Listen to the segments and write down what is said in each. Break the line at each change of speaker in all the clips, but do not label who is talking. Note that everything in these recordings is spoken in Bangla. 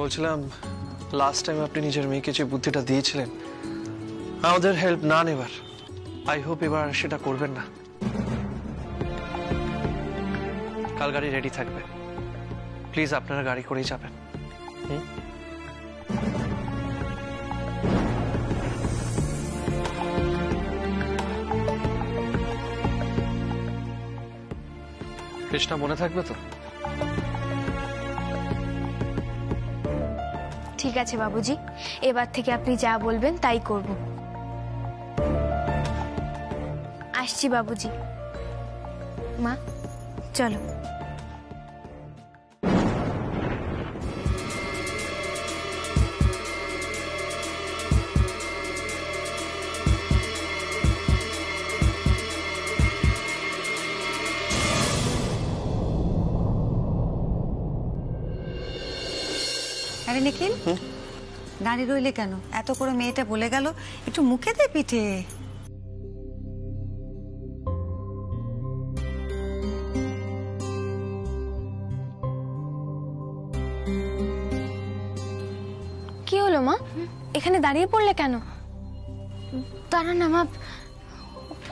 বলছিলাম লাস্ট টাইম আপনি নিজের মেয়েকে যে বুদ্ধিটা দিয়েছিলেন আমাদের হেল্প না নেবার, আই হোপ এবার সেটা করবেন না। কাল গাড়ি রেডি থাকবে, প্লিজ আপনারা গাড়ি করেই যাবেন। কৃষ্ণা মনে থাকবে তো?
ঠিক আছে বাবুজি, এবার থেকে আপনি যা বলবেন তাই করব। আসছি বাবুজি। মা চলো।
আরে নিখিল, দাঁড়িয়ে রইলে কেন? এত করে মেয়েটা বলে গেল, একটু মুখে দে পিঠে।
কি হলো মা, এখানে দাঁড়িয়ে পড়লে কেন? দাঁড়া না মা,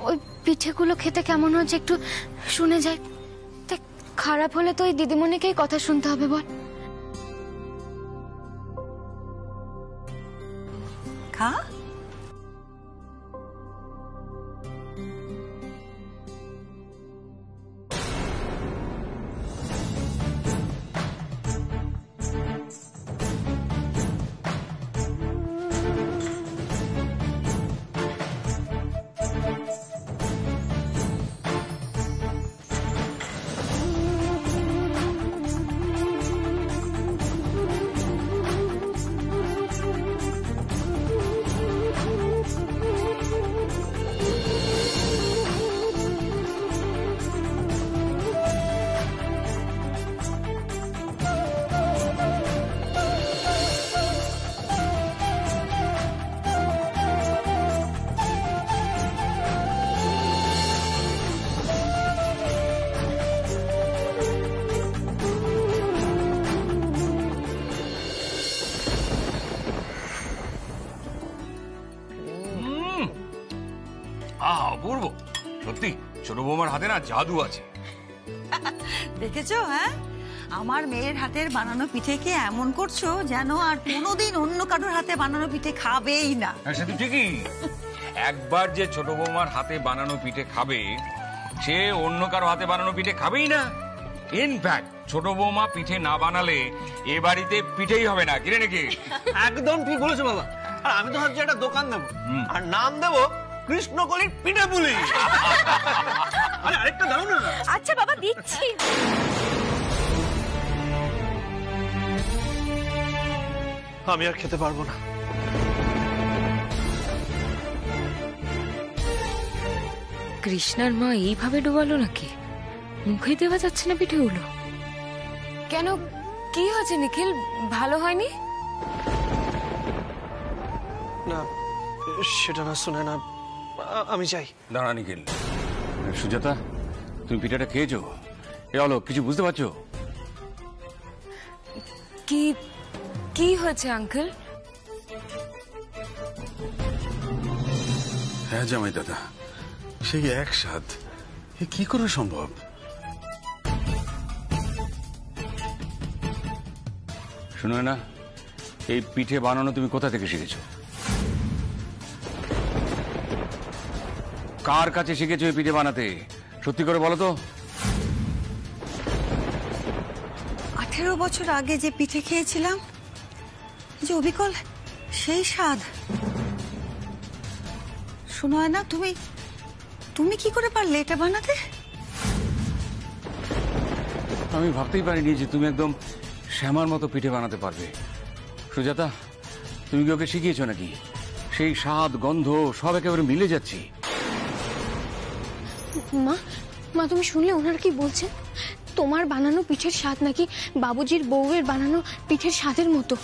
ওই পিঠেগুলো খেতে কেমন হচ্ছে একটু শুনে যাই। খারাপ হলে তো ওই দিদিমণিকেই কথা শুনতে হবে। বল।
খা।
অপূর্ব, সত্যি ছোট বৌমার হাতে না জাদু আছে।
দেখেছো? হ্যাঁ, আমার মেয়ের হাতের বানানো পিঠেকে এমন করছো যেন আর কোনোদিন অন্য কারোর হাতে বানানো পিঠে খাবেই না।
সে তো ঠিকই, একবার যে ছোট বৌমার হাতে বানানো পিঠে খাবে সে অন্য কারো হাতে বানানো পিঠে খাবেই না। ইনফ্যাক্ট ছোট বৌমা পিঠে না বানালে এ বাড়িতে পিঠেই হবে না। কিরে নাকি?
একদম ঠিক বলেছো বাবা। আর আমি তো ভাবছি একটা দোকান দেবো, আর নাম দেবো কৃষ্ণকলির পিঠে পুলি। আরে আরেকটা দাও না।
আচ্ছা বাবা, দিচ্ছি।
আমি আর খেতে পারবো না।
কৃষ্ণার মা এইভাবে ডোবালো নাকি? মুখে দেওয়া যাচ্ছে না পিঠেগুলো। কেন, কি হয়েছে নিখিল? ভালো হয়নি?
না, সেটা না শুনে না, আমি চাই।
দাঁড়া নিখিল। সুজাতা, তুমি পিঠাটা খেয়েছো? এ হলো, কিছু বুঝতে পারছো?
কি কি হয়েছে আঙ্কেল?
হ্যাঁ জামাই দাদা, সেই এক স্বাদ, এ কি করে সম্ভব?
শুনো না, এই পিঠে বানানো তুমি কোথা থেকে শিখেছো? কার কাছে শিখেছো এই পিঠে বানাতে? সত্যি করে বলো তো।
18 বছর আগে যে পিঠে খেয়েছিলাম, যে অবিকল সেই স্বাদ। শোনো না, তুমি কি করে পারলে এটা বানাতে?
আমি ভাবতেই পারিনি যে তুমি একদম শ্যামার মতো পিঠে বানাতে পারবে। সুজাতা, তুমি কি ওকে শিখিয়েছো নাকি? সেই স্বাদ গন্ধ সব একেবারে মিলে যাচ্ছে।
মা, মা তুমি শুনলে ওনারা কি বলছেন? তোমার বানানো পিঠের স্বাদ নাকি বাবুজির বউয়ের বানানো পিঠের স্বাদের মতো।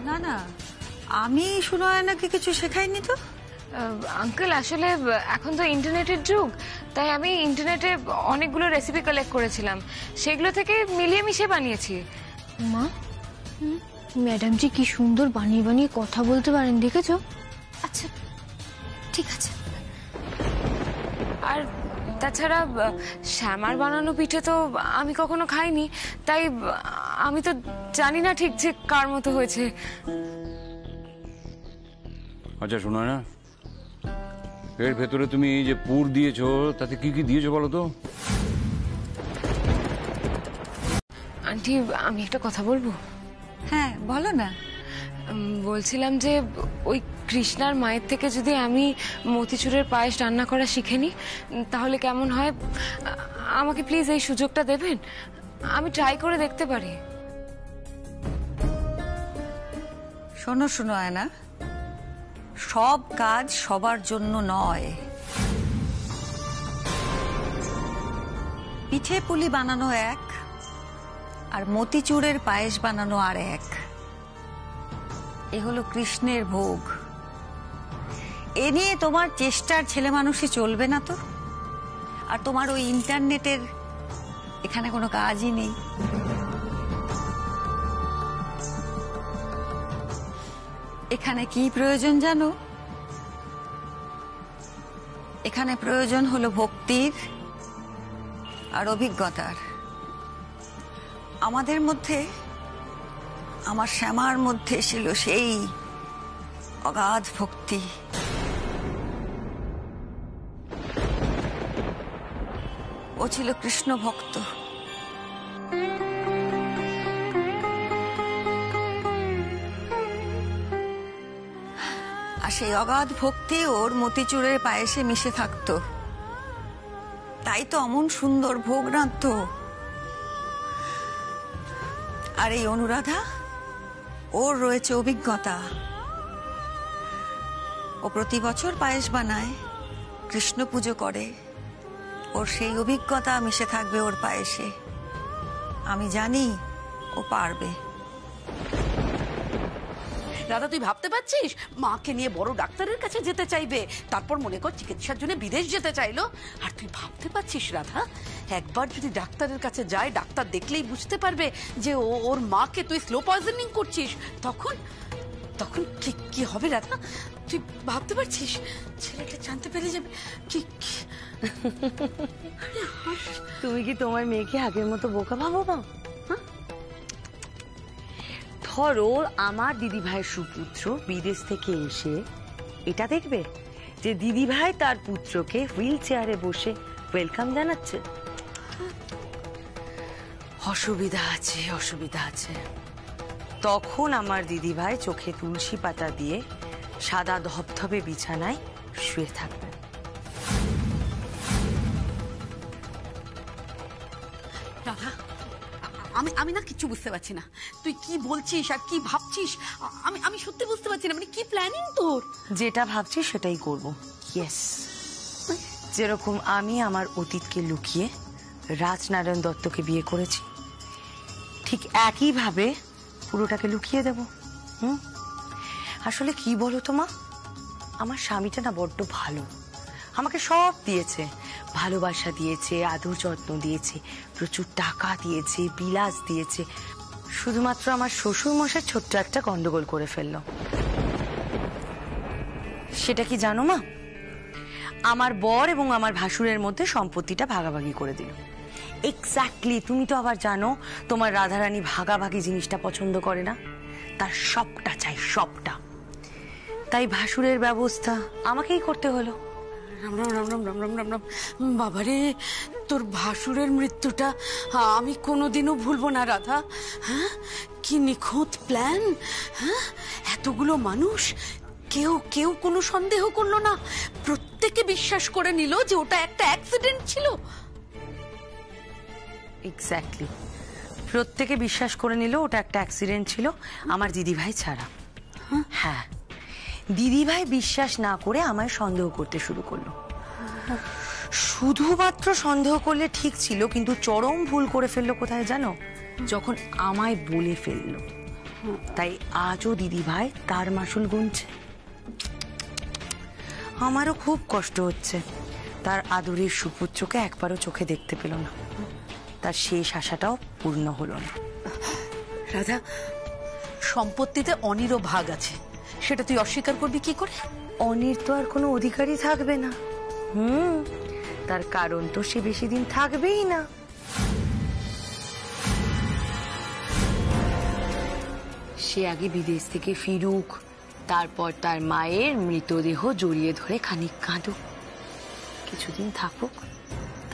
না না, আমি সুনয়নাকে কিছু শেখাইনি তো।
আঙ্কেল আসলে এখন তো ইন্টারনেটের যুগ, তাই আমি ইন্টারনেটে অনেকগুলো রেসিপি কালেক্ট করেছিলাম, সেগুলো থেকে মিলিয়ে মিশিয়ে বানিয়েছি।
মা, ম্যাডাম জি কি সুন্দর বানিয়ে বানিয়ে কথা বলতে পারেন, দেখেছো? আচ্ছা ঠিক আছে।
আর তাছাড়া শ্যামার বানানো পিঠে তো আমি কখনো খাইনি, তাই আমি তো জানি না ঠিক যে কার মতো হয়েছে।
আচ্ছা শোনো না, এর ভেতরে তুমি যে পুর দিয়েছো তাতে কি কি দিয়েছো বলো তো?
আন্টি আমি একটা কথা বলবো?
হ্যাঁ বলো না।
বলছিলাম যে ওই কৃষ্ণার মায়ের থেকে যদি আমি মতিচুরের পায়েস রান্না করা শিখে নিই তাহলে কেমন হয়? আমাকে প্লিজ এই সুযোগটা দেবেন, আমি ট্রাই করে দেখতে পারি।
শোনো শোনো আয়না, সব কাজ সবার জন্য নয়। পিঠে পুলি বানানো এক, আর মতিচুরের পায়েস বানানো আর এক। এ হলো কৃষ্ণের ভোগ। এ নিয়ে তোমার চেষ্টার ছেলে মানুষই চলবে না তো। আর তোমার ওই ইন্টারনেটের এখানে কোনো কাজই নেই। এখানে কি প্রয়োজন জানো? এখানে প্রয়োজন হলো ভক্তির আর অভিজ্ঞতার। আমাদের মধ্যে, আমার শ্যামার মধ্যে ছিল সেই অগাধ ভক্তি। ও ছিল কৃষ্ণ ভক্ত। আর সেই অগাধ ভক্তি ওর মতিচুরের পায়েসে মিশে থাকতো, তাই তো অমন সুন্দর ভোগ রাঁধতো। আর এই অনুরাধা, ওর রয়েছে অভিজ্ঞতা। ও প্রতি বছর পায়েস বানায়, কৃষ্ণ পুজো করে। ওর সেই অভিজ্ঞতা মিশে থাকবে ওর পায়েসে। আমি জানি ও পারবে।
দাদা তুই ভাবতে পারছিস, মাকে নিয়ে বড় ডাক্তারের কাছে যেতে চাইবে, তারপর মনে কর চিকিৎসার জন্য বিদেশ যেতে চাইলো। আর তুই ভাবতে পারছিস রাধা, একবার যদি ডাক্তারের কাছে যায়, ডাক্তার দেখলেই বুঝতে পারবে যে ওর মাকে তুই স্লো পয়জনিং করছিস, তখন তখন কি কি হবে রাধা? তুই ভাবতে পারছিস? ছেলেটা জানতে পেরে যাবে। কি
তুমি কি তোমার মেয়েকে আগের মতো বোকা ভাবো না? ধরো আমার দিদি ভাইয়ের সুপুত্র বিদেশ থেকে এসে এটা দেখবে যে দিদি ভাই তার পুত্রকে হুইল চেয়ারে বসে ওয়েলকাম জানাচ্ছে। অসুবিধা আছে, অসুবিধা আছে। তখন আমার দিদি ভাই চোখে তুলসী পাতা দিয়ে সাদা ধবধবে বিছানায় শুয়ে থাকবে।
রাধা, আমি না কিছু বুঝতে পারছি না। তুই কি বলছিস আর কি ভাবছিস, আমি সত্যি বুঝতে পারছি না। মানে কি প্ল্যানিং তোর?
যেটা ভাবছি সেটাই করব। ইয়েস, যেরকম আমি আমার অতীতকে লুকিয়ে রাজনারায়ণ দত্তকে বিয়ে করেছি, ঠিক একইভাবে পুরোটাকে লুকিয়ে দেব। আসলে কি বলো তো মা, আমার স্বামীটা না বড্ড ভালো, আমাকে সব দিয়েছে, ভালোবাসা দিয়েছে, আদর যত্ন দিয়েছে, প্রচুর টাকা দিয়েছে, বিলাস দিয়েছে। শুধুমাত্র আমার শ্বশুর মশাই ছোট্ট একটা গন্ডগোল করে ফেলল। সেটা কি জানো মা? আমার বর এবং আমার ভাসুরের মধ্যে সম্পত্তিটা ভাগাভাগি করে দিল। এক্স্যাক্টলি। তুমি তো আবার জানো তোমার রাধারানী ভাগাভাগি জিনিসটা পছন্দ করে না, তার সবটা চাই, সবটা। তাই ভাসুরের ব্যবস্থা আমাকেই করতে হলো।
রাম রাম রাম রাম রাম রাম রাম রাম। বাবারে, তোর ভাসুরের মৃত্যুটা আমি কোনোদিনও ভুলবো না রাধা। হ্যাঁ, কি নিখুঁত প্ল্যান। হ্যাঁ, এতগুলো মানুষ, কেউ কেউ কোনো সন্দেহ করলো না, প্রত্যেকে বিশ্বাস করে নিল যে ওটা একটা অ্যাক্সিডেন্ট ছিল।
এক্স্যাক্টলি, প্রত্যেকে বিশ্বাস করে নিল ওটা একটা অ্যাক্সিডেন্ট ছিল, আমার দিদিভাই ছাড়া। হ্যাঁ, দিদিভাই বিশ্বাস না করে আমায় সন্দেহ করতে শুরু করলো। শুধুমাত্র সন্দেহ করলে ঠিক ছিল, কিন্তু চরম ভুল করে ফেললো কোথায় জানো? যখন আমায় বলে ফেললো। তাই আজও দিদিভাই তার মাসুল গুনছে। আমারও খুব কষ্ট হচ্ছে। তার আদরের সুপুত্রকে একবারও চোখে দেখতে পেল না, তার শেষ আশাটাও পূর্ণ হলো না।
রাধা, সম্পত্তিতে অনিরও ভাগ আছে, সেটা তুই অস্বীকার করবি কি করে?
অনির তো আর কোনো অধিকারই থাকবে না। তার কারণ তো সে বেশি দিন থাকবেই না। সে আগে বিদেশ থেকে ফিরুক, তারপর তার মায়ের মৃতদেহ জড়িয়ে ধরে খানিক কাঁদুক, কিছুদিন থাকুক,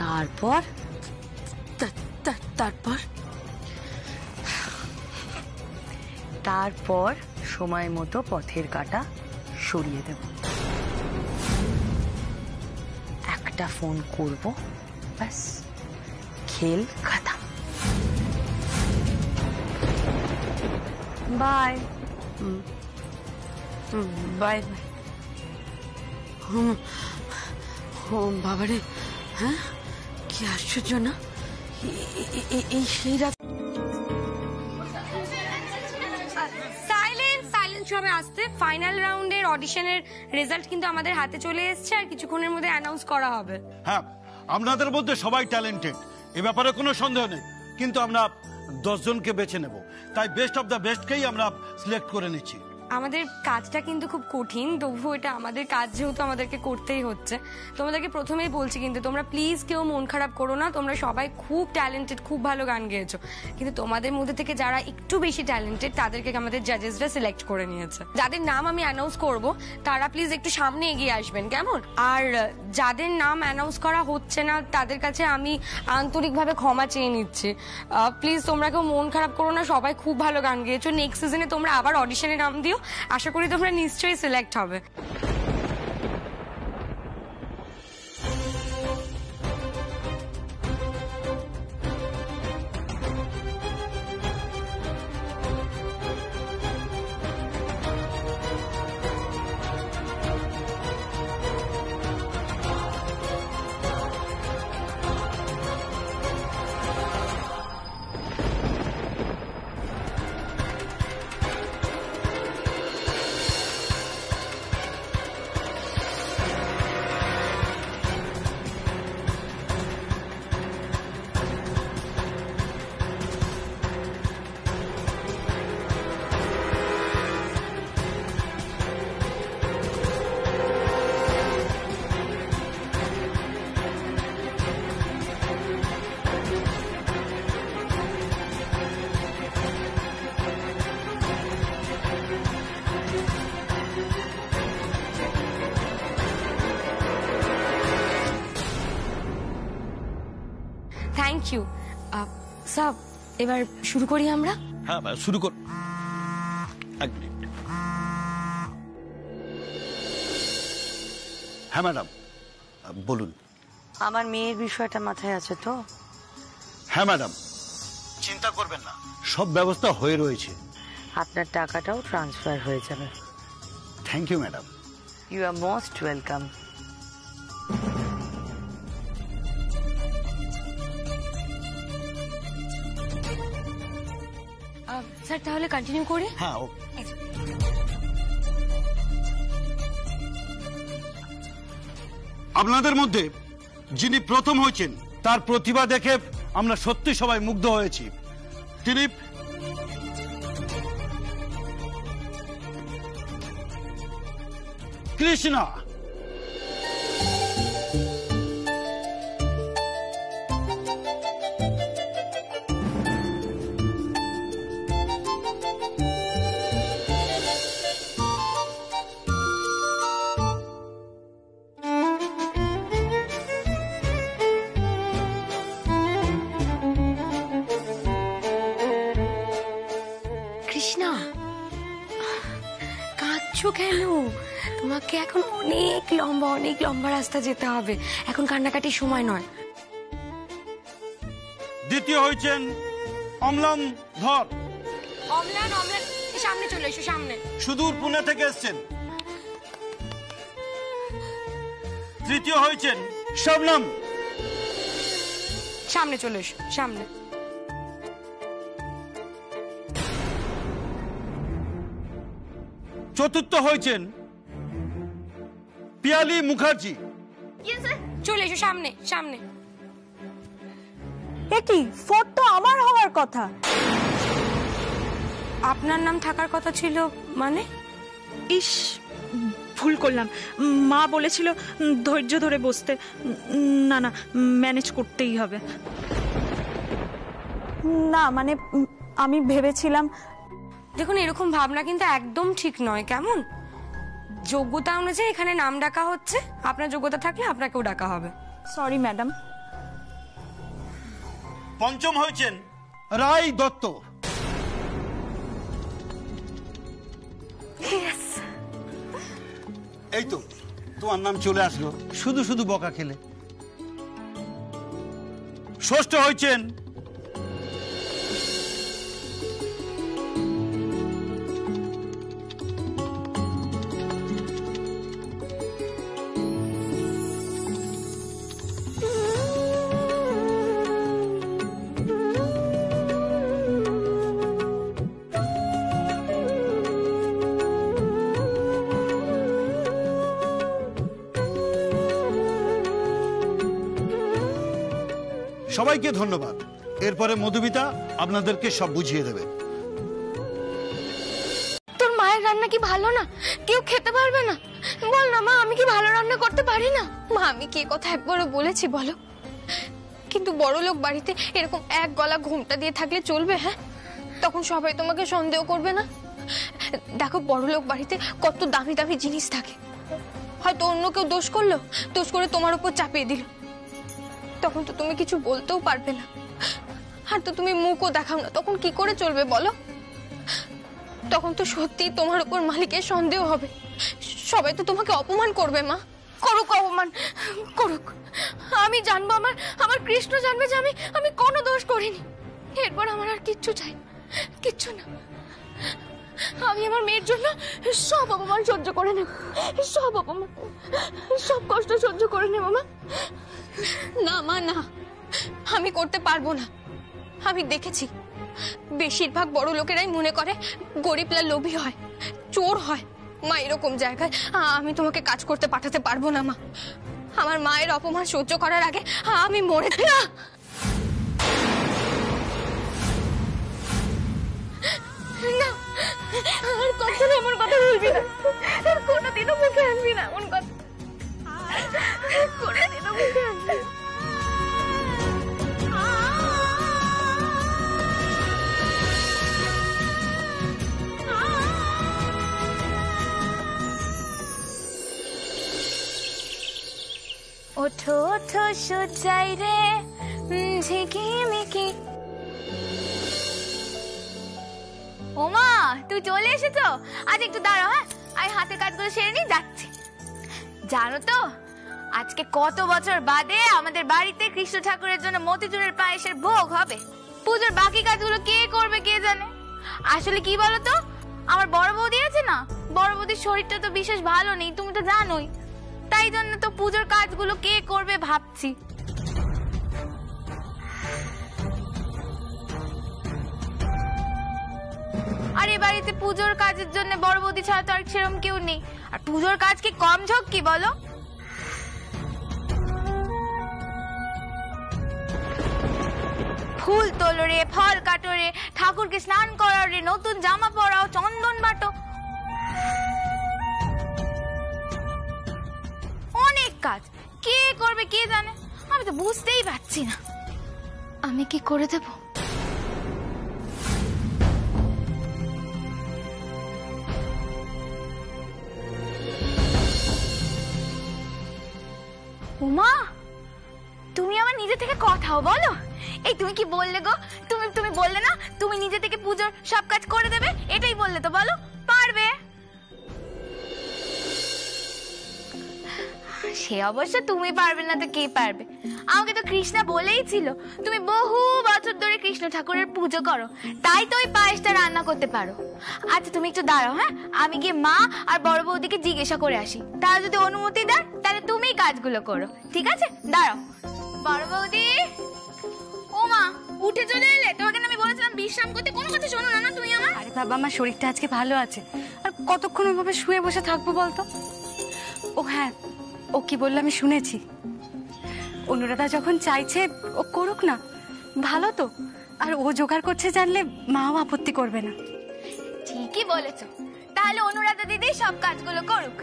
তারপর
তারপর
তারপর সময় মতো পথের কাঁটা সরিয়ে দেব। একটা ফোন করব, ব্যাস খেল খতম। Bye
bye bye. ও বাবারে, হ্যাঁ কি আশ্চর্য না, এই সেই রাত।
সাইলেন্স সাইলেন্স সবাই আসতে। ফাইনাল রাউন্ডের অডিশনের রেজাল্ট কিন্তু আমাদের হাতে চলে এসেছে, আর কিছুক্ষণের মধ্যে অ্যানাউন্স করা হবে।
হ্যাঁ, আপনাদের মধ্যে সবাই ট্যালেন্টেড, এ ব্যাপারে কোনো সন্দেহ নেই, কিন্তু আমরা 10 জনকে বেছে নেব, তাই বেস্ট অফ দ্য বেস্টকেই আমরা সিলেক্ট করে নিচ্ছি।
আমাদের কাজটা কিন্তু খুব কঠিন, তবুও এটা আমাদের কাজ যেহেতু আমাদেরকে করতেই হচ্ছে। তোমাদেরকে প্রথমেই বলছি কিন্তু তোমরা প্লিজ কেউ মন খারাপ করো না, তোমরা সবাই খুব ট্যালেন্টেড, খুব ভালো গান গেয়েছো, কিন্তু তোমাদের মধ্যে থেকে যারা একটু বেশি ট্যালেন্টেড তাদেরকে আমাদের জাজেসরা সিলেক্ট করে নিয়েছে। যাদের নাম আমি অ্যানাউন্স করব তারা প্লিজ একটু সামনে এগিয়ে আসবেন, কেমন? আর যাদের নাম অ্যানাউন্স করা হচ্ছে না তাদের কাছে আমি আন্তরিকভাবে ক্ষমা চেয়ে নিচ্ছি। প্লিজ তোমরা কেউ মন খারাপ করো না, সবাই খুব ভালো গান গেয়েছো। নেক্সট সিজনে তোমরা আবার অডিশনে নাম দিও, আশা করি তোমরা নিশ্চয়ই সিলেক্ট হবে। Thank you sir. এবার শুরু করি আমরা।
হ্যাঁ, শুরু কর। এক মিনিট। হ্যাঁ ম্যাডাম, বলুন।
আমার মেয়ের বিষয়টা মাথায় আছে তো?
হ্যাঁ ম্যাডাম, চিন্তা করবেন না, সব ব্যবস্থা হয়ে রয়েছে।
আপনার টাকাটাও ট্রান্সফার হয়ে যাবে।
Thank you madam.
You are most welcome.
Sir তাহলে কন্টিনিউ করি।
হ্যাঁ, আপনাদের মধ্যে যিনি প্রথম হয়েছেন তার প্রতিভা দেখে আমরা সত্যি সবাই মুগ্ধ হয়েছি। তিনি কৃষ্ণা।
কৃষ্ণা, কাঁদছো কেন? তোমাকে এখন অনেক লম্বা রাস্তা যেতে হবে, এখন কান্নাকাটির সময় নয়।
দ্বিতীয় হয়েছেন অম্লান ধর।
অম্লান, সামনে চলে এসো, সামনে।
সুদূর পুনে থেকে এসছেন। তৃতীয় হয়েছেন শবনম।
সামনে চলে এসো, সামনে।
চতুর্থ হয়েছেন পিয়ালি মুখার্জি।
চলে এসো সামনে সামনে।
কি ফোর্ট তো আমার হওয়ার কথা।
আপনার নাম থাকার কথা ছিল মানে?
ইস, ভুল করলাম। মা বলেছিল ধৈর্য ধরে বসতে। না না, ম্যানেজ করতেই হবে। না মানে আমি ভেবেছিলাম।
দেখুন, এরকম ভাবনা কিন্তু একদম ঠিক নয়, কেমন? যোগ্যতা অনুযায়ী এখানে নাম ডাকা হচ্ছে, আপনার যোগ্যতা থাকলে আপনাকেও ডাকা হবে।
Sorry madam.
পঞ্চম হয়েছেন রায় দত্ত। এই তো তোমার নাম চলে আসলো, শুধু শুধু বকা খেলে। ষষ্ঠ হয়েছেন সবাইকে ধন্যবাদ। এরপরে মধুমিতা আপনাদেরকে সব বুঝিয়ে দেবে।
তোর মায়ের রান্না কি ভালো না? কেউ খেতে পারবে না? বল না মা, আমি কি ভালো রান্না করতে পারি না? মা, আমি কি কথা একবারও বলেছি বলো? কিন্তু বড় লোক বাড়িতে এরকম এক গলা ঘুমটা দিয়ে থাকলে চলবে? হ্যাঁ, তখন সবাই তোমাকে সন্দেহ করবে না? দেখো, বড় লোক বাড়িতে কত দামি দামি জিনিস থাকে, হয়তো অন্য কেউ দোষ করলো, দোষ করে তোমার উপর চাপিয়ে দিল, তখন তো তুমি কিছু বলতেও পারবে না। আর তো তুমি মুখও দেখাও না, তখন কি করে চলবে বলো? তখন তো সত্যি তোমার উপর মালিকের সন্দেহ হবে, সবাই তো তোমাকে অপমান করবে। মা, করুক অপমান, করুক, আমি জানবো, আমার কৃষ্ণ জানবে যে আমি কোনো দোষ করিনি। এরপর আমার আর কিচ্ছু চাই, কিচ্ছু না। আমি আমার মেয়ের জন্য সব অপমান সহ্য করে নেব, সব অপমান, সব কষ্ট সহ্য করে নেব। মা, না মা, না, আমি করতে পারবো না। আমি দেখেছি বেশিরভাগ বড় লোকেরাই মনে করে গরিবরা লোভী হয়, চোর হয়। মা, এরকম জায়গায় আমি তোমাকে কাজ করতে পাঠাতে পারবো না। মা, আমার মায়ের অপমান সহ্য করার আগে আমি মরে না। না, আর কখনো এমন কথা বলবি না, কোনোদিনও মুখে আনবি না এমন কথা, কোনোদিনও মুখে আনবি না। ওঠো ওঠো সজ্জাই রে ঝিকিমিকি। ওমা, তুই চলে এসেছো? আজ একটু দাঁড়াও, হ্যাঁ, আমি হাতের কাজগুলো সেরে নিয়ে যাচ্ছি। জানো তো আজকে কত বছর বাদে আমাদের বাড়িতে কৃষ্ণ ঠাকুরের জন্য মতিচুরের পায়েসের ভোগ হবে। পুজোর বাকি কাজগুলো কে করবে কে জানে। আসলে কি বলো তো, আমার বড় বৌদি আছে না, বড় বৌদির শরীরটা তো বিশেষ ভালো নেই, তুমি তো জানোই। তাই জন্য তো পুজোর কাজগুলো কে করবে ভাবছি। আর এই বাড়িতে পুজোর কাজের জন্য বড় বৌদি ছাড়া তো আর সেরকম কেউ নেই। আর পুজোর কাজ কি কম ঝোঁক কি বলো? ফুল তোলো রে, ফল কাটো রে, ঠাকুরকে স্নান করাও রে, নতুন জামা পরাও, চন্দন বাটো, অনেক কাজ। কে করবে কে জানে, আমি তো বুঝতেই পারছি না। আমি কি করে দেব? উমা, তুমি আমার নিজে থেকে কথাও বলো। এই তুমি কি বললে গো? তুমি বললে না তুমি নিজে থেকে পুজোর সব কাজ করে দেবে, এটাই বললে তো, বলো পারবে? সে অবশ্য তুমি পারবে না তো কে পারবে? আমাকে তো কৃষ্ণা বলেই ছিল তুমি বহু বছর ধরে কৃষ্ণ ঠাকুরের পুজো করো, তাই তো ওই পায়েসটা রান্না করতে পারো। আচ্ছা তুমি একটু দাঁড়াও, হ্যাঁ, আমি গিয়ে মা আর বড় বৌদিকে জিজ্ঞাসা করে আসি, তারা যদি অনুমতি দেন তাহলে তুমিই কাজগুলো করো, ঠিক আছে? দাঁড়াও। বড় বৌদি, ও মা, উঠে চলে এলে? তোমাকে আমি বলেছিলাম বিশ্রাম করতে, কোনো কথা শোনো না তুমি আমার।
আরে বাবা, আমার শরীরটা আজকে ভালো আছে, আর কতক্ষণ ওইভাবে শুয়ে বসে থাকবো বলতো? ও হ্যাঁ,
ও কি বললো আমি শুনেছি। অনুরাধা যখন চাইছে ও করুক না, ভালো তো। আর ও জোগাড় করছে জানলে মাও আপত্তি করবে না।
ঠিকই বলেছো, তাহলে অনুরাধা দিদি সব কাজগুলো করুক।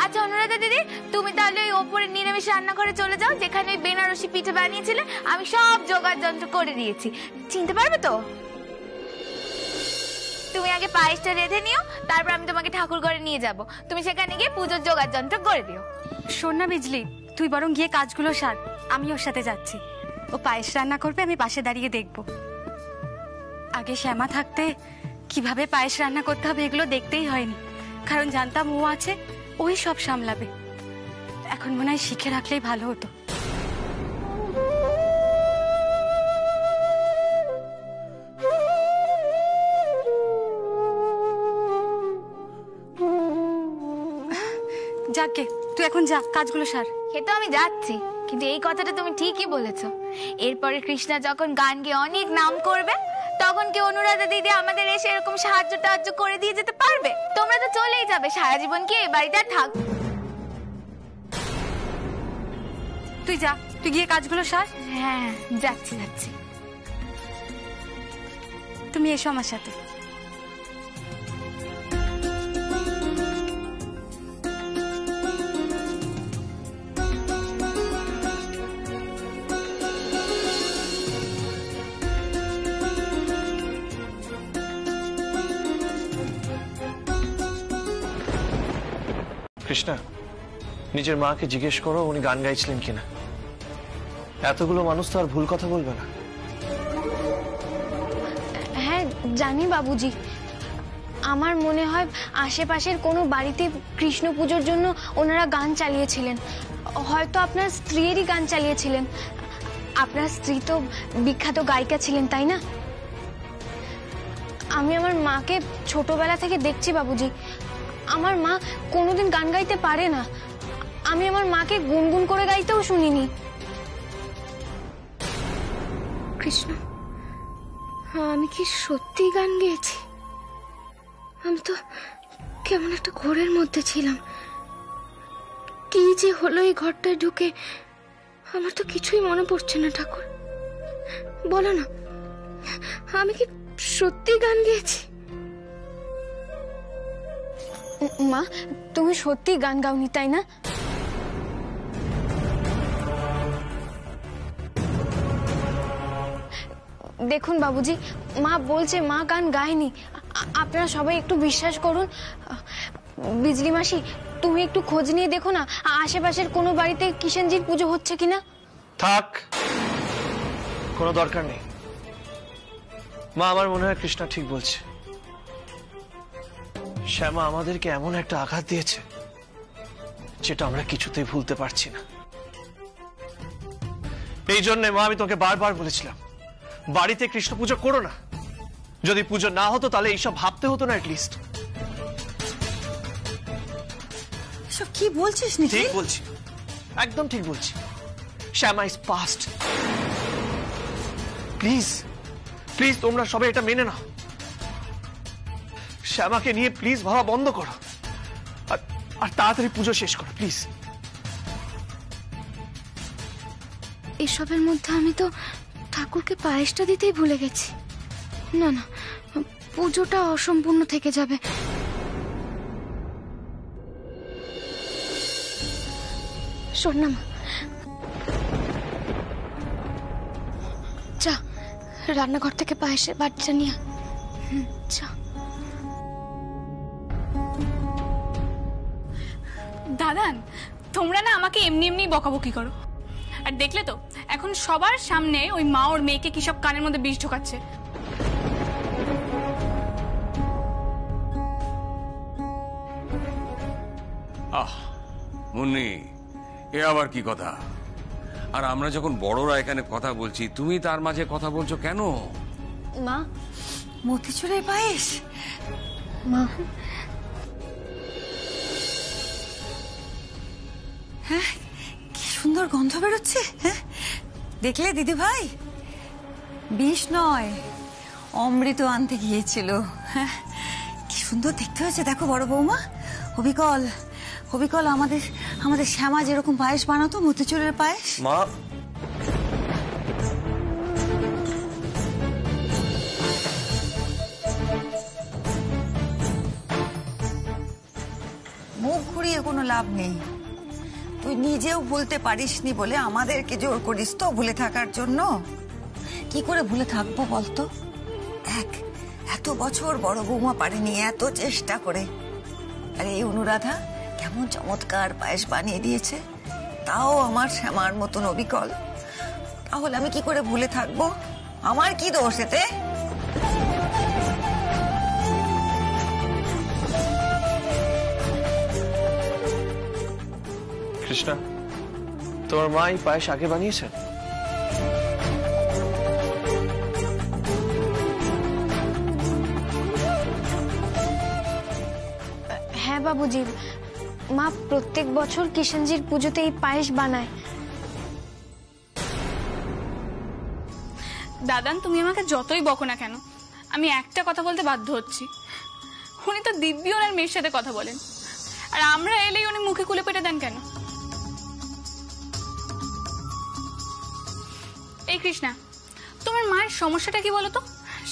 আচ্ছা অনুরাধা দিদি, তুমি তাহলে ওই ওপরে নিরামিষ রান্নাঘরে চলে যাও, যেখানে ওই বেনারসি পিঠে বানিয়েছিলে। আমি সব জোগাড় যন্ত্র করে দিয়েছি, চিনতে পারবে তো? তুমি আগে পায়েসটা রেঁধে নিও, তারপর আমি তোমাকে ঠাকুর ঘরে নিয়ে যাব। তুমি সেখানে গিয়ে পুজোর জোগাড় যন্ত্র করে দিও।
শোন না বিজলি, তুই বরং গিয়ে কাজগুলো সার, আমি ওর সাথে যাচ্ছি। ও পায়েস রান্না করবে, আমি পাশে দাঁড়িয়ে দেখব। আগে শ্যামা থাকতে কিভাবে পায়েস রান্না করতে হবে এগুলো দেখতেই হয়নি, কারণ জানতাম ও আছে, ওই সব সামলাবে। এখন মনে হয় শিখে রাখলেই ভালো হতো। যাকে তুই এখন যা, কাজগুলো সার।
সে তো আমি যাচ্ছি, কিন্তু এই কথাটা তুমি ঠিকই বলেছো। এরপরে কৃষ্ণা যখন গান গেয়ে অনেক নাম করবে, তখন কি অনুরাধা দিদি আমাদের এসে এরকম সাহায্য টাহায্য করে দিয়ে যেতে পারবে? তোমরা তো চলেই যাবে, সারা জীবন কি এই বাড়িতে থাক।
তুই যা, তুই গিয়ে কাজগুলো সার।
হ্যাঁ যাচ্ছি যাচ্ছি।
তুমি এসো আমার সাথে।
কৃষ্ণা, নিজের মাকে জিজ্ঞেস করো উনি গান গাইছিলেন কিনা। এতগুলো মানুষ তো আর ভুল কথা বলবে না।
হ্যাঁ জানি বাবুজি, আমার মনে হয় আশেপাশের কোনো বাড়িতে কৃষ্ণ পুজোর জন্য ওনারা গান চালিয়েছিলেন। হয়তো আপনার স্ত্রীরই গান চালিয়েছিলেন। আপনার স্ত্রী তো বিখ্যাত গায়িকা ছিলেন, তাই না? আমি আমার মাকে ছোটবেলা থেকে দেখছি বাবুজি, আমার মা কোনোদিন গান গাইতে পারে না। আমি আমার মাকে গুনগুন করে গাইতেও শুনিনি। কৃষ্ণ, আমি কি সত্যি গান গেয়েছি? আমি তো কেমন একটা ঘোরের মধ্যে ছিলাম। কি যে হলো এই ঘরটায় ঢুকে, আমার তো কিছুই মনে পড়ছে না। ঠাকুর বলো না, আমি কি সত্যি গান গেয়েছি? মা, তুমি সত্যি গান গাওনি তাই না? দেখুন বাবুজি, মা বলছে মা গান গায়নি। আপনারা সবাই একটু বিশ্বাস করুন। বিজলি মাসি, তুমি একটু খোঁজ নিয়ে দেখো না আশেপাশের কোনো বাড়িতে কিষেনজির পুজো হচ্ছে কিনা।
থাক, কোনো দরকার নেই। মা, আমার মনে হয় কৃষ্ণা ঠিক বলছে। শ্যামা আমাদেরকে এমন একটা আঘাত দিয়েছে যেটা আমরা কিছুতেই ভুলতে পারছি না। এই জন্য মা আমি তোকে বারবার বলেছিলাম বাড়িতে কৃষ্ণ পুজো করো না। যদি পুজো না হতো তাহলে এইসব ভাবতে হতো না। এটলিস্ট
এসব কি বলছিস নিখিল?
ঠিক বলছি, একদম ঠিক বলছি। শ্যামা ইজ পাস্ট। প্লিজ প্লিজ তোমরা সবাই এটা মেনে নাও। শ্যামাকে নিয়ে প্লিজ ভাবা বন্ধ করো, আর তাড়াতাড়ি পুজো শেষ করো প্লিজ।
এসবের মধ্যে আমি তো ঠাকুরকে পায়েসটা দিতেই ভুলে গেছি। না না, পুজোটা অসম্পূর্ণ থেকে যাবে। শোন না মা, যা রান্নাঘর থেকে পায়েসের বাটিটা নিয়ে যা।
দাদান, তোমরা না আমাকে এমনি এমনি বকাবকি করো। আর দেখলে তো এখন সবার সামনে ওই মা ওর মেয়েকে কি সব কানের মধ্যে বিষ ঢোকাচ্ছে।
আহ মুন্নি, এ আবার কি কথা? আর আমরা যখন বড়রা এখানে কথা বলছি, তুমি তার মাঝে কথা বলছো কেন?
মা,
মতিচুরের পায়েস।
মা,
হ্যাঁ, কি সুন্দর গন্ধ বেরোচ্ছে। হ্যাঁ, দেখলে দিদি ভাই, বিষ নয় অমৃত আনতে গিয়েছিল। হ্যাঁ, কি সুন্দর দেখতে হয়েছে। দেখো বড় বৌমা, অবিকল অবিকল আমাদের শ্যামা যেরকম পায়েস বানাতো, মতিচুরের পায়েস।
মা,
মুখ ঘুরিয়ে কোনো লাভ নেই। তুই নিজেও ভুলতে পারিসনি বলে আমাদেরকে জোর করিস তো ভুলে থাকার জন্য। কি করে ভুলে থাকবো বলতো? এত বছর বড় বৌমা পারেনি, এত চেষ্টা করে। আর এই অনুরাধা কেমন চমৎকার পায়েস বানিয়ে দিয়েছে, তাও আমার শ্যামার মতন অবিকল। তাহলে আমি কি করে ভুলে থাকবো? আমার কি দোষ এতে?
কৃষ্ণা, তোমার মা এই পায়েস আগে বানিয়েছেন?
হ্যাঁ বাবুজি, মা প্রত্যেক বছর কিষাণজির পুজোতে এই পায়েস বানায়।
দাদান, তুমি আমাকে যতই বকো না কেন, আমি একটা কথা বলতে বাধ্য হচ্ছি। উনি তো দিব্যি ওনার মেয়ের সাথে কথা বলেন, আর আমরা এলেই উনি মুখে খুলে পেটে দেন কেন? এই কৃষ্ণা, তোমার মায়ের সমস্যাটা কি বলো তো?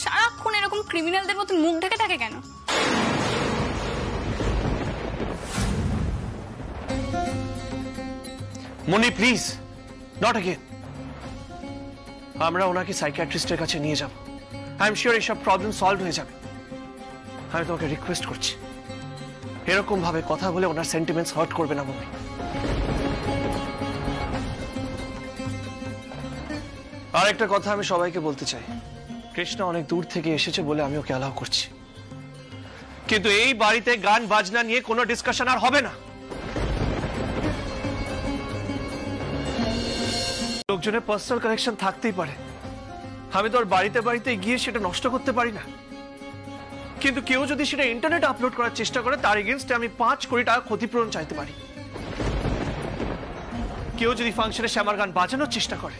সারাক্ষণ এরকম ক্রিমিনালদের মতো মুখ ঢেকে থাকে কেন?
মনি প্লিজ, নট अगेन। আমরা ওনাকে সাইকিয়াট্রিস্টের কাছে নিয়ে যাব। আই এম শিওর এইসব প্রবলেম সলভ হয়ে যাবে। আমি তোমাকে রিকোয়েস্ট করছি, এরকম ভাবে কথা বলে ওনার সেন্টিমেন্টস হার্ট করবে না মনি। আর একটা কথা আমি সবাইকে বলতে চাই, কৃষ্ণা অনেক দূর থেকে এসেছে বলে আমি ওকে অ্যালাউ করছি, কিন্তু এই বাড়িতে গান বাজনা নিয়ে কোনো ডিসকাশন আর হবে না। লোকজনের পার্সোনাল কানেকশন থাকতেই পারে, আমি তো ওর বাড়িতে বাড়িতে গিয়ে সেটা নষ্ট করতে পারি না। কিন্তু কেউ যদি সেটা ইন্টারনেটে আপলোড করার চেষ্টা করে, তার এগেইনস্টে আমি 5 কোটি টাকা ক্ষতিপূরণ চাইতে পারি। কেউ যদি ফাংশনে শ্যামার গান বাজানোর চেষ্টা করে,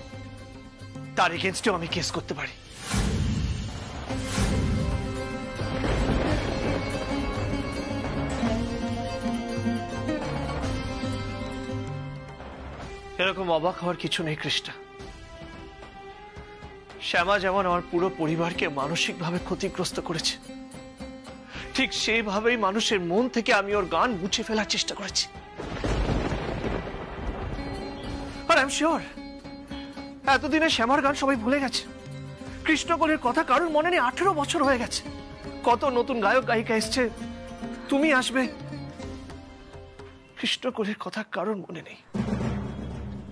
তার এগেইনস্টেও আমি কেস করতে পারি। এরকম অবাক হওয়ার কিছু নেই কৃষ্ণা। শ্যামা যেমন আমার পুরো পরিবারকে মানসিকভাবে ক্ষতিগ্রস্ত করেছে, ঠিক সেইভাবেই মানুষের মন থেকে আমি ওর গান মুছে ফেলার চেষ্টা করেছি। আর আই এম শিওর এতদিনে শ্যামার গান সবাই ভুলে গেছে। কৃষ্ণকলির কথা কারোর মনে নেই। 18 বছর হয়ে গেছে, কত নতুন গায়ক গায়িকা এসছে, তুমি আসবে, কৃষ্ণকলির কথা কারোর মনে নেই,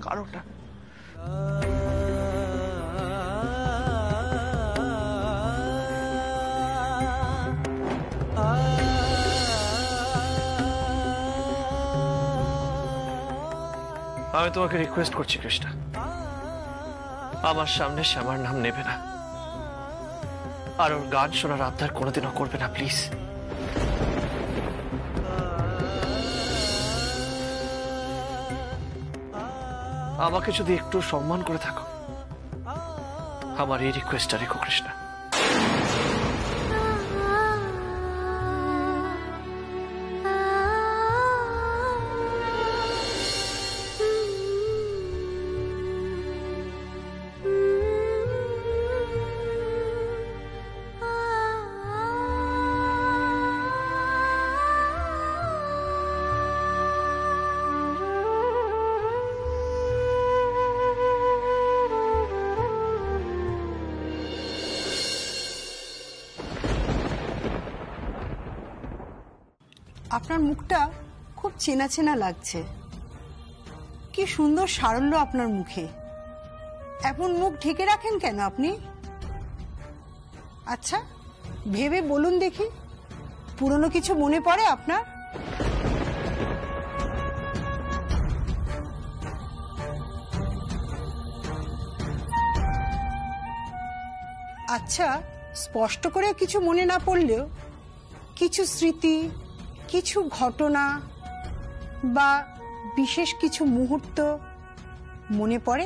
কারোর না। আমি তোমাকে রিকোয়েস্ট করছি কৃষ্ণা, আমার সামনে শ্যামার নাম নেবে না, আর ওর গান শোনার আবদার কোনোদিনও করবে না, প্লিজ। আমাকে যদি একটু সম্মান করে থাকো, আমার এই রিকোয়েস্টটা রেখো কৃষ্ণা।
আপনার মুখটা খুব চেনা চেনা লাগছে। কি সুন্দর সারল্য আপনার মুখে। এমন মুখ ঢেকে রাখেন কেন আপনি? আচ্ছা, ভেবে বলুন দেখি, পুরনো কিছু মনে পড়ে আপনার? আচ্ছা, স্পষ্ট করে কিছু মনে না পড়লেও কিছু স্মৃতি, কিছু ঘটনা বা বিশেষ কিছু মুহূর্ত মনে পড়ে?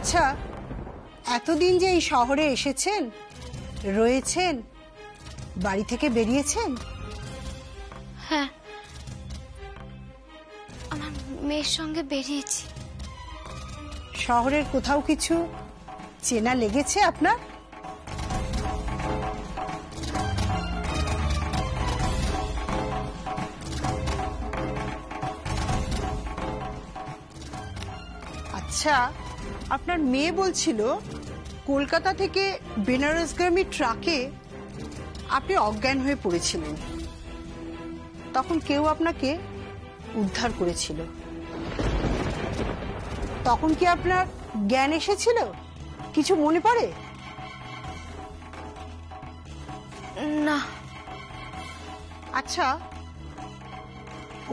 আচ্ছা, এতদিন যে এই শহরে এসেছেন, রয়েছেন, বাড়ি থেকে বেরিয়েছেন?
হ্যাঁ, আমার মেয়ের সঙ্গে বেরিয়েছি।
শহরের কোথাও কিছু চেনা লেগেছে আপনার? আচ্ছা, আপনার মেয়ে বলছিল কলকাতা থেকে বেনারসগামী ট্রাকে আপনি অজ্ঞান হয়ে পড়েছিলেন, তখন কেউ আপনাকে উদ্ধার করেছিল। তখন কি আপনার জ্ঞান এসেছিল? কিছু মনে পড়ে?
না।
আচ্ছা,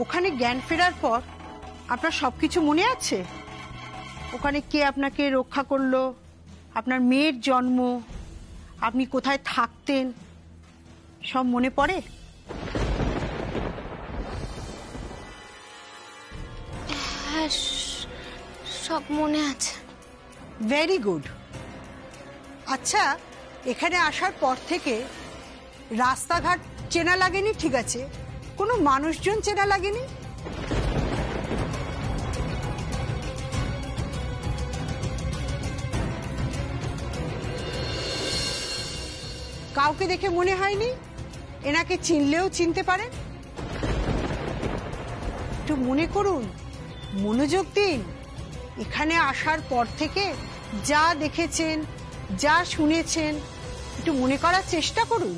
ওখানে জ্ঞান ফেরার পর আপনার সবকিছু মনে আছে? ওখানে কে আপনাকে রক্ষা করলো, আপনার মেয়ের জন্ম, আপনি কোথায় থাকতেন, সব মনে পড়ে?
হ্যাঁ, সব মনে আছে।
Very good. আচ্ছা, এখানে আসার পর থেকে রাস্তাঘাট চেনা লাগেনি, ঠিক আছে, কোনো মানুষজন চেনা লাগেনি? কাউকে দেখে মনে হয়নি এনাকে চিনলেও চিনতে পারেন? একটু মনে করুন, মনোযোগ দিন। এখানে আসার পর থেকে যা দেখেছেন, যা শুনেছেন, একটু মনে করার চেষ্টা করুন।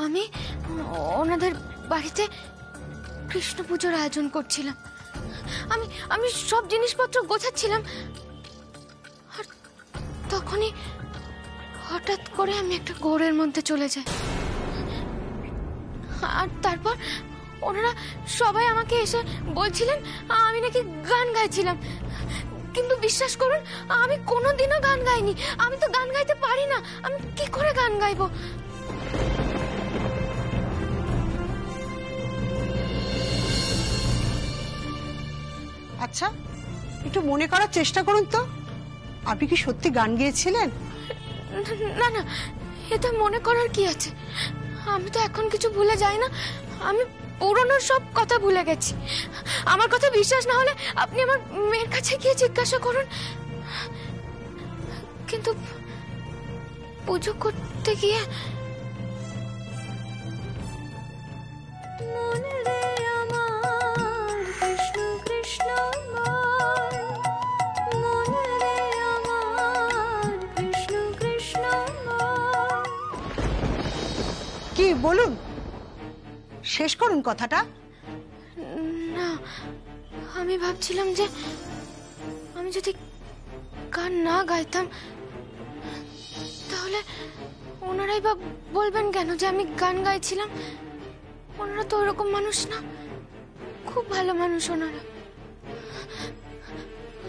আমি ওনাদের বাড়িতে কৃষ্ণ পুজোর আয়োজন করছিলাম। আমি সব জিনিসপত্র গোছাচ্ছিলাম, আর তখনই হঠাৎ করে আমি একটা ঘোরের মধ্যে চলে যাই। আর তারপর ওনারা সবাই আমাকে এসে বলছিলেন আমি নাকি গান গাইছিলাম, কিন্তু বিশ্বাস করুন আমি কোনোদিনও গান গাইনি। আমি তো গান গাইতে পারি না, আমি কি করে গান গাইবো?
আচ্ছা, একটু মনে করার চেষ্টা করুন তো, আপনি কি সত্যি গান গেয়েছিলেন?
না না, এটা মনে করার কি আছে? আমি তো এখন কিছু ভুলে যাই না, আমি পুরনো সব কথা ভুলে গেছি। আমার কথা বিশ্বাস না হলে আপনি আমার মেয়ের কাছে গিয়ে জিজ্ঞাসা করুন। কিন্তু পুজো করতে গিয়ে
কি বলুন, শেষ করুন কথাটা।
না, আমি ভাবছিলাম যে আমি যদি গান না গাইতাম তাহলে ওনারাই বা বলবেন কেন যে আমি গান গাইছিলাম? ওনারা তো ওরকম মানুষ না, খুব ভালো মানুষ ওনারা।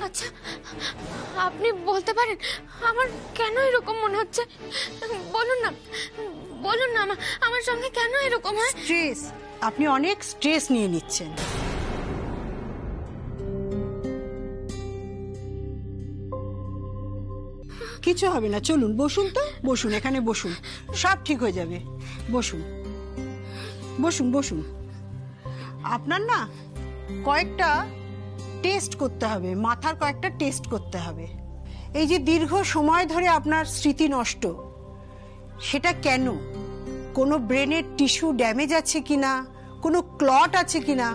আচ্ছা, আপনি বলতে পারেন আমার কেন এরকম মনে হচ্ছে? বলুন না, বলুন না, আমার সঙ্গে কেন এরকম হয়?
স্ট্রেস, আপনি অনেক স্ট্রেস নিয়ে নিচ্ছেন। কিছু হবে না, চলুন বসুন তো, বসুন, এখানে বসুন, সব ঠিক হয়ে যাবে। বসুন বসুন বসুন। আপনার না কয়েকটা টেস্ট করতে হবে, মাথার কয়েকটা টেস্ট করতে হবে। এই যে দীর্ঘ সময় ধরে আপনার স্মৃতি নষ্ট, সেটা কেন? কোনো ব্রেনের টিস্যু ড্যামেজ আছে কিনা, কোনো ক্লট আছে কিনা,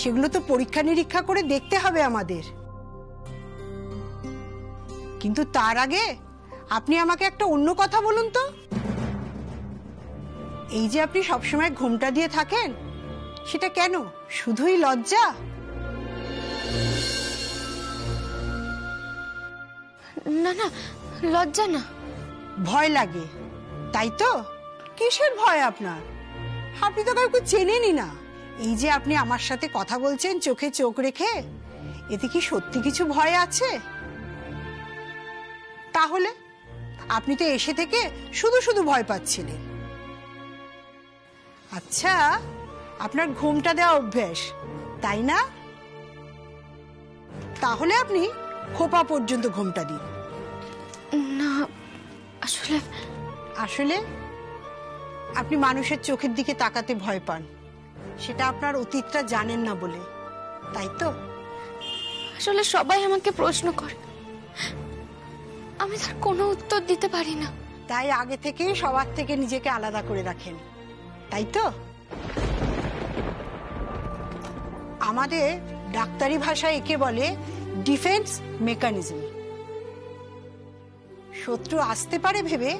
সেগুলো তো পরীক্ষা নিরীক্ষা করে দেখতে হবে আমাদের। কিন্তু তার আগে আপনি আমাকে একটা অন্য কথা বলুন তো। এই যে আপনি সবসময় ঘোমটা দিয়ে থাকেন, সেটা কেন? শুধুই লজ্জা?
না না, লজ্জা না।
ভয় লাগে, তাই তো? কিসের ভয় আপনার? আপনি তো কাউকে চেনেনই না। এই যে আপনি আমার সাথে কথা বলছেন চোখে চোখ রেখে, এতে কি সত্যি কিছু ভয় আছে? তাহলে আপনি তো এসে থেকে শুধু শুধু ভয় পাচ্ছিলেন। আচ্ছা, আপনার ঘুমটা দেওয়া অভ্যেস, তাই না? তাহলে আপনি খোপা পর্যন্ত ঘুমটা দিন।
না, আসলে
আসলে আপনি মানুষের চোখের দিকে তাকাতে ভয় পান, সেটা আপনার অতীতটা জানেন না বলে, তাই তো?
আসলে সবাই আমাকে প্রশ্ন করে, আমি তার কোনো উত্তর দিতে পারি না।
তাই আগে থেকেই সবার থেকে নিজেকে আলাদা করে রাখেন, তাই তো? আমাদের ডাক্তারি ভাষায় একে বলে ডিফেন্স মেকানিজম। শত্রু আসতে পারে ভেবে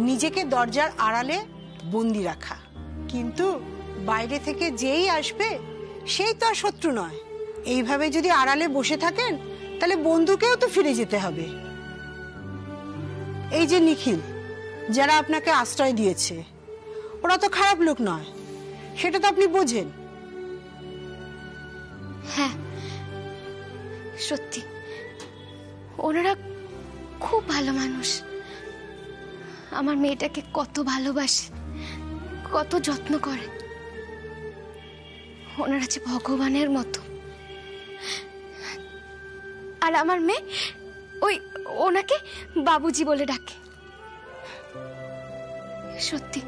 নিজেকে দরজার আড়ালে বন্দি রাখা, কিন্তু বাইরে থেকে যেই আসবে সেই তো আর শত্রু নয়। এইভাবে যদি আড়ালে বসে থাকেন তাহলে বন্ধুকেও তো ফিরে যেতে হবে। এই যে নিখিল, যারা আপনাকে আশ্রয় দিয়েছে, ওরা তো খারাপ লোক নয়, সেটা তো আপনি বোঝেন।
হ্যাঁ, সত্যি ওনারা খুব ভালো মানুষ। আমার মেয়েটাকে কত ভালোবাসে, কত যত্ন করে। ওনারা যে ভগবানের মতো। আর আমার মেয়ে ওনাকে বাবুজি বলে ডাকে। সত্যি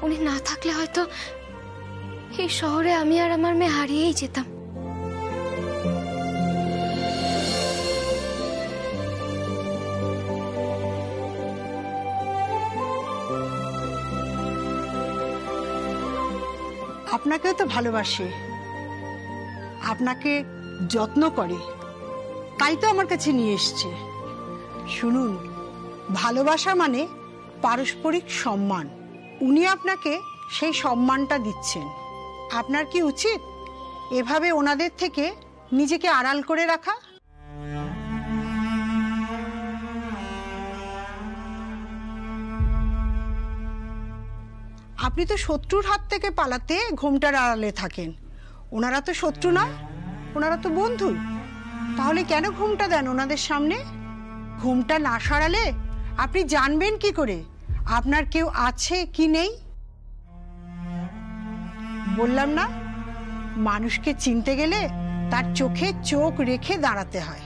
উনি না থাকলে হয়তো এই শহরে আমি আর আমার মেয়ে হারিয়েই যেতাম।
আপনাকেও তো ভালোবাসে, আপনাকে যত্ন করে, তাই তো আমার কাছে নিয়ে এসছে। শুনুন, ভালোবাসা মানে পারস্পরিক সম্মান। উনি আপনাকে সেই সম্মানটা দিচ্ছেন। আপনার কি উচিত এভাবে ওনাদের থেকে নিজেকে আড়াল করে রাখা? আপনি তো শত্রুর হাত থেকে পালাতে ঘোমটার আড়ালে থাকেন। ওনারা তো শত্রু নয়, ওনারা তো বন্ধু। তাহলে কেন ঘুমটা দেন ওনাদের সামনে? ঘুমটা না সরালে আপনি জানবেন কি করে আপনার কেউ আছে কি নেই? বললাম না, মানুষকে চিনতে গেলে তার চোখে চোখ রেখে দাঁড়াতে হয়।